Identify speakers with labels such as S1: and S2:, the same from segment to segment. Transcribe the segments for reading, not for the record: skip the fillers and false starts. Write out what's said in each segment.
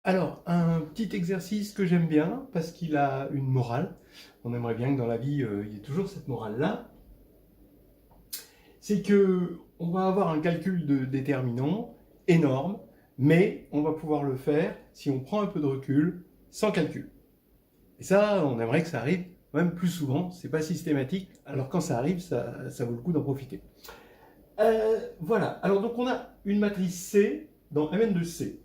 S1: Alors, un petit exercice que j'aime bien, parce qu'il a une morale. On aimerait bien que dans la vie, il y ait toujours cette morale-là. C'est que on va avoir un calcul de déterminant énorme, mais on va pouvoir le faire si on prend un peu de recul, sans calcul. Et ça, on aimerait que ça arrive même plus souvent. C'est pas systématique. Alors quand ça arrive, ça vaut le coup d'en profiter. Voilà. Alors donc on a une matrice C dans Mn de C.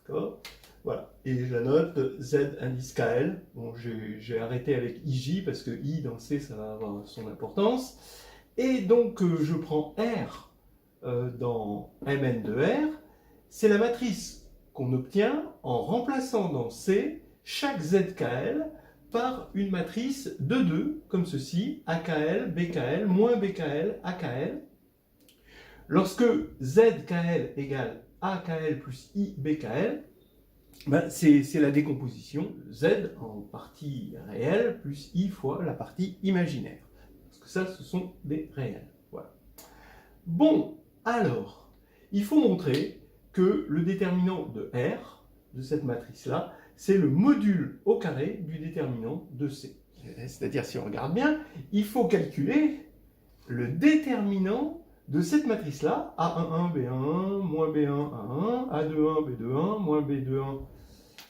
S1: D'accord ? Voilà. Et je la note Z indice KL. Bon, j'ai arrêté avec IJ parce que I dans C, ça va avoir son importance. Et donc, je prends R dans Mn de R. C'est la matrice qu'on obtient en remplaçant dans C chaque ZKL par une matrice de 2, comme ceci, AKL, BKL, moins BKL, AKL. Lorsque ZKL égale AKL plus IBKL, ben c'est la décomposition Z en partie réelle plus I fois la partie imaginaire. Parce que ça, ce sont des réels. Voilà. Bon, alors, il faut montrer que le déterminant de R, de cette matrice-là, c'est le module au carré du déterminant de C. C'est-à-dire, si on regarde bien, il faut calculer le déterminant de cette matrice-là, A11, B11, moins B1, A1, A21, B21, moins B21,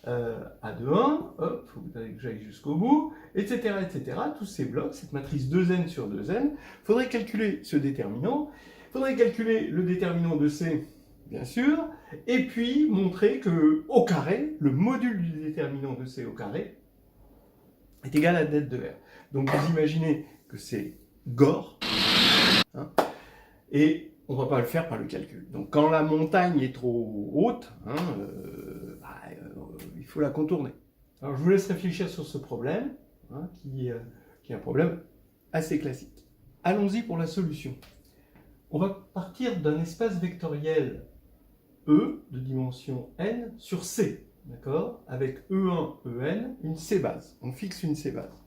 S1: A21, hop, il faut que j'aille jusqu'au bout, etc., etc. Tous ces blocs, cette matrice 2n sur 2n, il faudrait calculer ce déterminant, il faudrait calculer le déterminant de C, bien sûr, et puis montrer que au carré, le module du déterminant de C au carré est égal à z de R. Donc vous imaginez que c'est Gore, hein, et on ne va pas le faire par le calcul. Donc quand la montagne est trop haute, hein, il faut la contourner. Alors je vous laisse réfléchir sur ce problème, hein, qui est un problème assez classique. Allons-y pour la solution. On va partir d'un espace vectoriel E de dimension n sur C, d'accord, avec E1, En, une C-base. On fixe une C-base.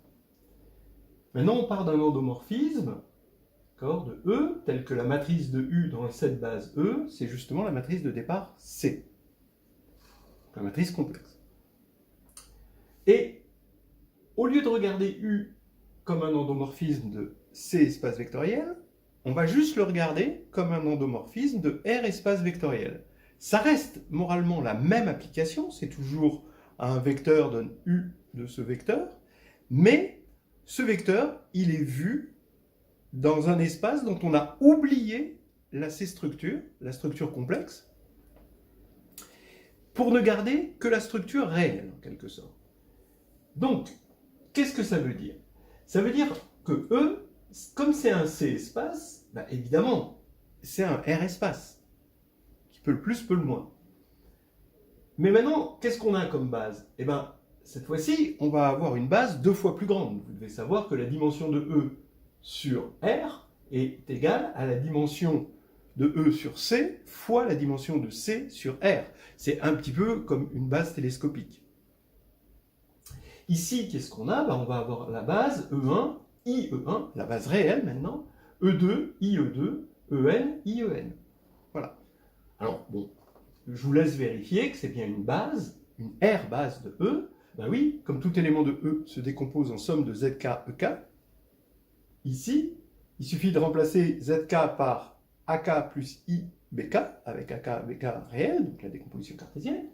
S1: Maintenant, on part d'un endomorphisme de E, tel que la matrice de U dans cette base E, c'est justement la matrice de départ C. La matrice complexe. Et au lieu de regarder U comme un endomorphisme de C espace vectoriel, on va juste le regarder comme un endomorphisme de R espace vectoriel. Ça reste moralement la même application, c'est toujours un vecteur donne U de ce vecteur, mais ce vecteur, il est vu dans un espace dont on a oublié la C-structure, la structure complexe, pour ne garder que la structure réelle, en quelque sorte. Donc, qu'est-ce que ça veut dire? Ça veut dire que E, comme c'est un C-espace, bah évidemment, c'est un R-espace, qui peut le plus, peut le moins. Mais maintenant, qu'est-ce qu'on a comme base? Eh bien, cette fois-ci, on va avoir une base 2 fois plus grande. Vous devez savoir que la dimension de E sur R est égale à la dimension de E sur C fois la dimension de C sur R. C'est un petit peu comme une base télescopique. Ici, qu'est-ce qu'on a? On va avoir la base E1, IE1, la base réelle maintenant, E2, IE2, EN, IEN. Voilà. Alors, bon, je vous laisse vérifier que c'est bien une base, une R base de E. Ben oui, comme tout élément de E se décompose en somme de ZK, EK, ici, il suffit de remplacer ZK par AK plus IBK, avec AK, BK réel, donc la décomposition cartésienne,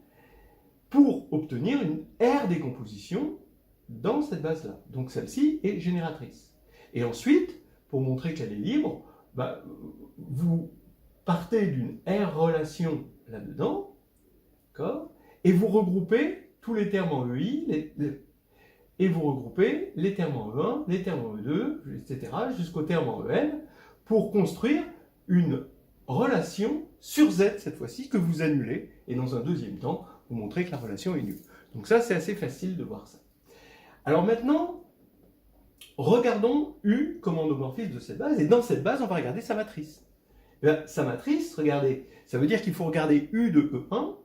S1: pour obtenir une R décomposition dans cette base-là. Donc celle-ci est génératrice. Et ensuite, pour montrer qu'elle est libre, vous partez d'une R relation là-dedans, et vous regroupez tous les termes en EI, et vous regroupez les termes en E1, les termes en E2, etc., jusqu'au terme en EN, pour construire une relation sur Z, cette fois-ci, que vous annulez, et dans un deuxième temps, vous montrez que la relation est nulle. Donc ça, c'est assez facile de voir ça. Alors maintenant, regardons U comme endomorphisme de cette base, et dans cette base, on va regarder sa matrice. Et bien, sa matrice, regardez, ça veut dire qu'il faut regarder U de E1,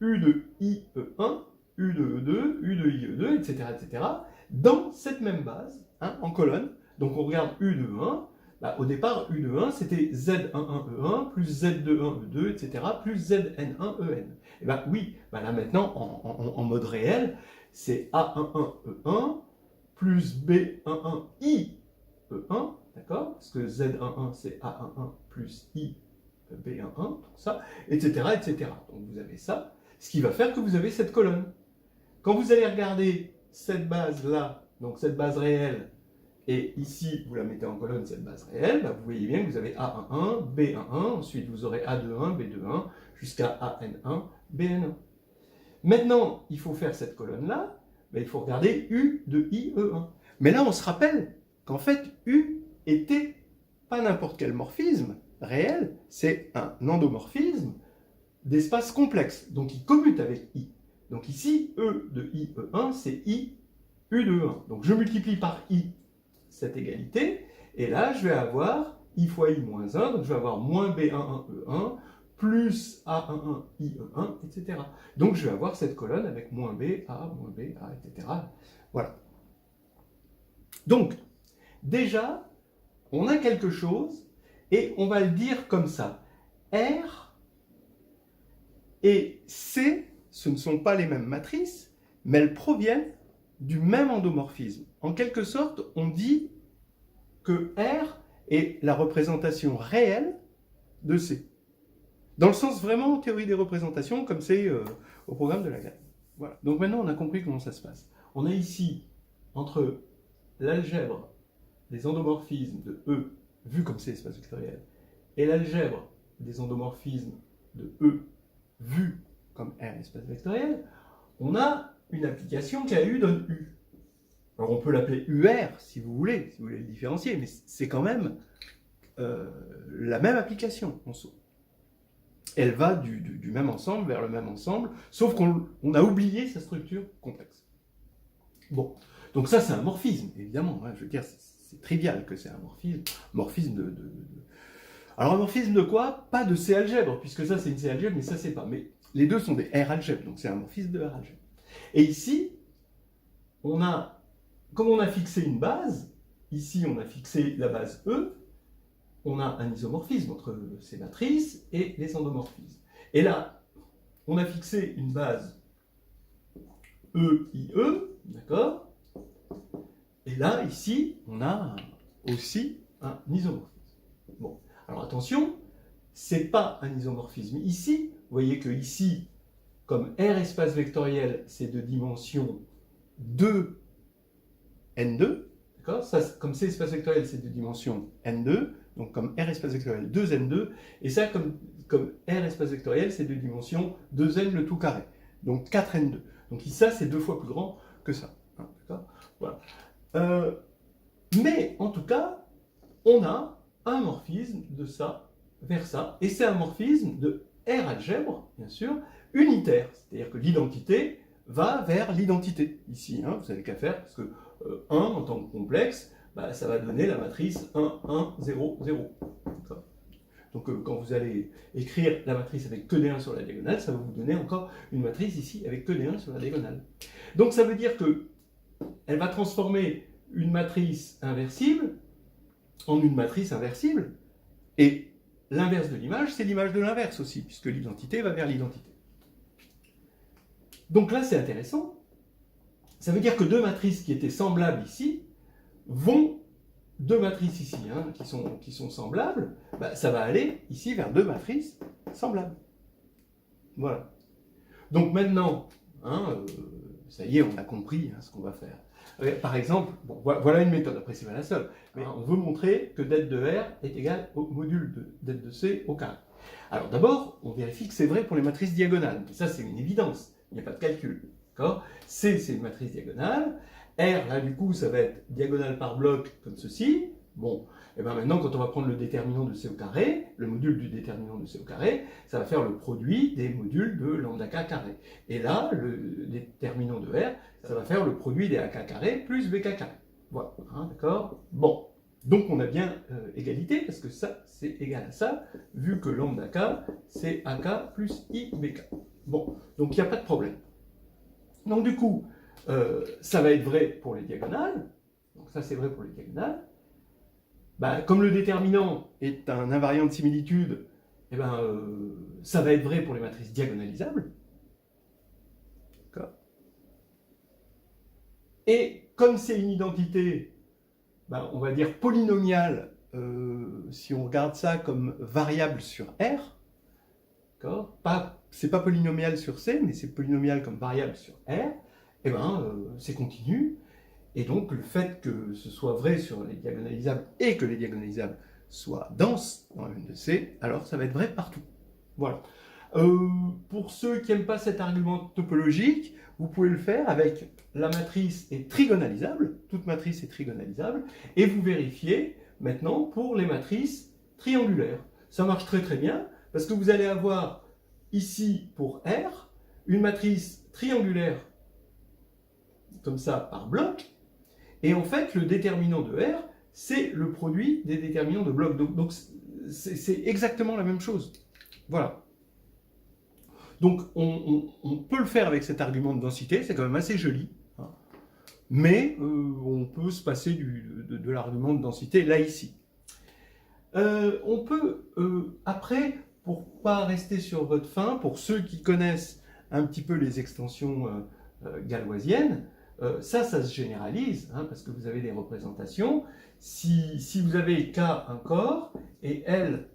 S1: U de IE1, U de E2, U de IE2, etc., etc., dans cette même base, hein, en colonne. Donc on regarde U de E1, Bah, au départ, U de 1, c'était Z11E1 plus Z21E2, etc., plus ZN1EN. Et bien oui, bah là maintenant, en mode réel, c'est A11E1 plus B11IE1, d'accord? Parce que Z11, c'est A11 plus I B11, tout ça, etc., etc. Donc vous avez ça, ce qui va faire que vous avez cette colonne. Quand vous allez regarder cette base-là, donc cette base réelle, et ici, vous la mettez en colonne, cette base réelle, bah vous voyez bien que vous avez A11, B11, ensuite vous aurez A21, B21, jusqu'à AN1, BN1. Maintenant, il faut faire cette colonne-là, bah il faut regarder U de IE1. Mais là, on se rappelle qu'en fait, U était pas n'importe quel morphisme réel, c'est un endomorphisme d'espace complexe, donc il commute avec I. Donc ici, E de IE1, c'est I, U de E1. Donc je multiplie par I cette égalité, et là je vais avoir I fois I moins 1, donc je vais avoir moins B11E1, plus A11IE1, etc. Donc je vais avoir cette colonne avec moins B, A, etc. Voilà. Donc, déjà, on a quelque chose, et on va le dire comme ça. R et C, ce ne sont pas les mêmes matrices, mais elles proviennent du même endomorphisme. En quelque sorte, on dit que R est la représentation réelle de C. Dans le sens vraiment théorie des représentations, comme c'est au programme de Lagrange. Voilà. Donc maintenant, on a compris comment ça se passe. On a ici, entre l'algèbre des endomorphismes de E, vu comme c'est espace vectoriel, et l'algèbre des endomorphismes de E, vu comme R espace vectoriel, on a une application qui a U donne U. Alors on peut l'appeler UR si vous voulez le différencier, mais c'est quand même la même application en soi. Elle va du même ensemble vers le même ensemble, sauf qu'on a oublié sa structure complexe. Bon, donc ça c'est un morphisme, évidemment, hein, je veux dire, c'est trivial que c'est un morphisme Alors un morphisme de quoi? Pas de C-algèbre, puisque ça c'est une C-algèbre, mais ça c'est pas. Mais les deux sont des R-algèbres, donc c'est un morphisme de R-algèbre. Et ici, comme on a fixé une base, ici on a fixé la base E, on a un isomorphisme entre ces matrices et les endomorphismes. Et là, on a fixé une base EIE, d'accord? Et là, ici, on a aussi un isomorphisme. Bon, alors attention, c'est pas un isomorphisme ici. Vous voyez que ici, comme R espace vectoriel, c'est de dimension 2, N2, d'accord? Ça, comme C espace vectoriel, c'est de dimension N2, donc comme R espace vectoriel 2N2, et ça, comme R espace vectoriel, c'est de dimension 2N le tout carré, donc 4N2. Donc ça, c'est 2 fois plus grand que ça. Hein, d'accord? Voilà. Mais en tout cas, on a un morphisme de ça vers ça, et c'est un morphisme de R algèbre, bien sûr, unitaire, c'est-à-dire que l'identité va vers l'identité. Ici, hein, vous n'avez qu'à faire, parce que 1 en tant que complexe, bah, ça va donner la matrice 1, 1, 0, 0. Donc quand vous allez écrire la matrice avec que des 1 sur la diagonale, ça va vous donner encore une matrice ici avec que des 1 sur la diagonale. Donc ça veut dire qu'elle va transformer une matrice inversible en une matrice inversible, et l'inverse de l'image, c'est l'image de l'inverse aussi, puisque l'identité va vers l'identité. Donc là, c'est intéressant. Ça veut dire que deux matrices qui étaient semblables ici vont, deux matrices ici, hein, qui sont semblables, bah, ça va aller ici vers deux matrices semblables. Voilà. Donc maintenant, hein, ça y est, on a compris hein, ce qu'on va faire. Par exemple, bon, voilà une méthode, après c'est pas la seule, mais on veut montrer que det de R est égal au module de det de C au carré. Alors d'abord, on vérifie que c'est vrai pour les matrices diagonales. Ça, c'est une évidence, il n'y a pas de calcul. C, c'est une matrice diagonale. R, là, du coup, ça va être diagonale par bloc, comme ceci. Bon, et bien maintenant, quand on va prendre le déterminant de C au carré, le module du déterminant de C au carré, ça va faire le produit des modules de lambda k carré. Et là, le déterminant de R, ça va faire le produit des AK carré plus BK carré. Voilà, hein, d'accord? Bon, donc on a bien égalité, parce que ça, c'est égal à ça, vu que lambda k, c'est AK plus IBK. Bon, donc il n'y a pas de problème. Donc du coup, ça va être vrai pour les diagonales, donc ça c'est vrai pour les diagonales, bah, comme le déterminant est un invariant de similitude, eh ben, ça va être vrai pour les matrices diagonalisables. Et comme c'est une identité, ben, on va dire polynomiale, si on regarde ça comme variable sur R, c'est pas polynomial sur C, mais c'est polynomial comme variable sur R, et ben, c'est continu. Et donc, le fait que ce soit vrai sur les diagonalisables et que les diagonalisables soient denses dans la une de C, alors ça va être vrai partout. Voilà. Pour ceux qui n'aiment pas cet argument topologique, vous pouvez le faire avec la matrice est trigonalisable, toute matrice est trigonalisable, et vous vérifiez maintenant pour les matrices triangulaires. Ça marche très très bien, parce que vous allez avoir ici pour R, une matrice triangulaire comme ça par bloc, et en fait le déterminant de R, c'est le produit des déterminants de blocs. Donc c'est exactement la même chose. Voilà. Donc on peut le faire avec cet argument de densité, c'est quand même assez joli, hein. Mais on peut se passer de l'argument de densité là ici. On peut après, pour ne pas rester sur votre faim, pour ceux qui connaissent un petit peu les extensions galoisiennes, ça se généralise, hein, parce que vous avez des représentations. Si vous avez K un corps et L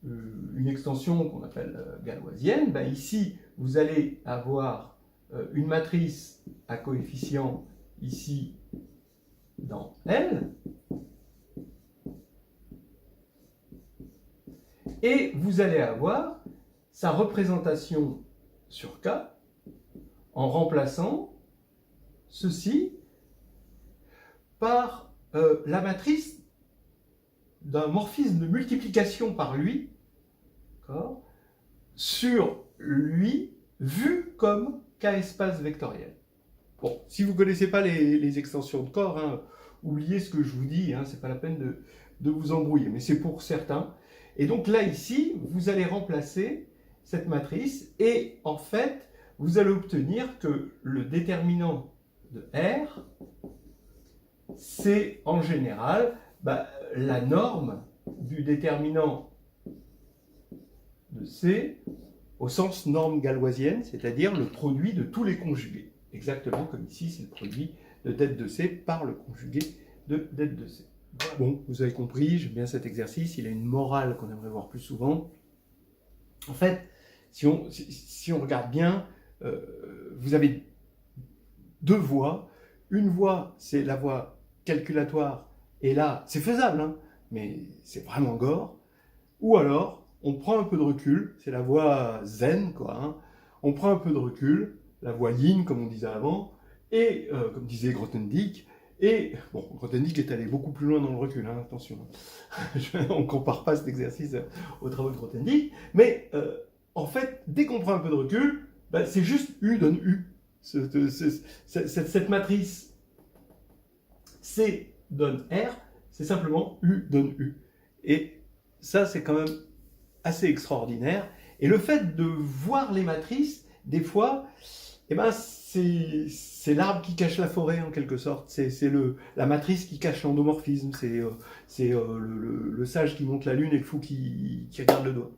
S1: une extension qu'on appelle galoisienne, ben ici vous allez avoir une matrice à coefficient ici dans L, et vous allez avoir sa représentation sur K en remplaçant ceci par la matrice d'un morphisme de multiplication par lui, sur lui vu comme K espace vectoriel. Bon, si vous ne connaissez pas les extensions de corps, hein, oubliez ce que je vous dis, hein, c'est pas la peine de vous embrouiller, mais c'est pour certains. Et donc là, ici, vous allez remplacer cette matrice, et en fait, vous allez obtenir que le déterminant de R, c'est en général la norme du déterminant de C au sens norme galoisienne, c'est-à-dire le produit de tous les conjugués. Exactement comme ici, c'est le produit de det de C par le conjugué de det de C. Voilà. Bon, vous avez compris, j'aime bien cet exercice, il a une morale qu'on aimerait voir plus souvent. En fait, si on regarde bien, vous avez deux voies. Une voie, c'est la voie calculatoire, et là, c'est faisable, hein, mais c'est vraiment gore. Ou alors, on prend un peu de recul, c'est la voie zen, quoi, hein. On prend un peu de recul, la voie yin, comme on disait avant, et comme disait Grothendieck, et bon, Grothendieck est allé beaucoup plus loin dans le recul, hein, attention. On ne compare pas cet exercice aux travaux de Grothendieck, mais en fait, dès qu'on prend un peu de recul, c'est juste U donne U. Cette matrice C donne R, c'est simplement U donne U. Et ça, c'est quand même assez extraordinaire. Et le fait de voir les matrices, des fois, eh ben, c'est l'arbre qui cache la forêt, en quelque sorte. C'est la matrice qui cache l'endomorphisme. C'est le sage qui monte la lune et le fou qui regarde le doigt.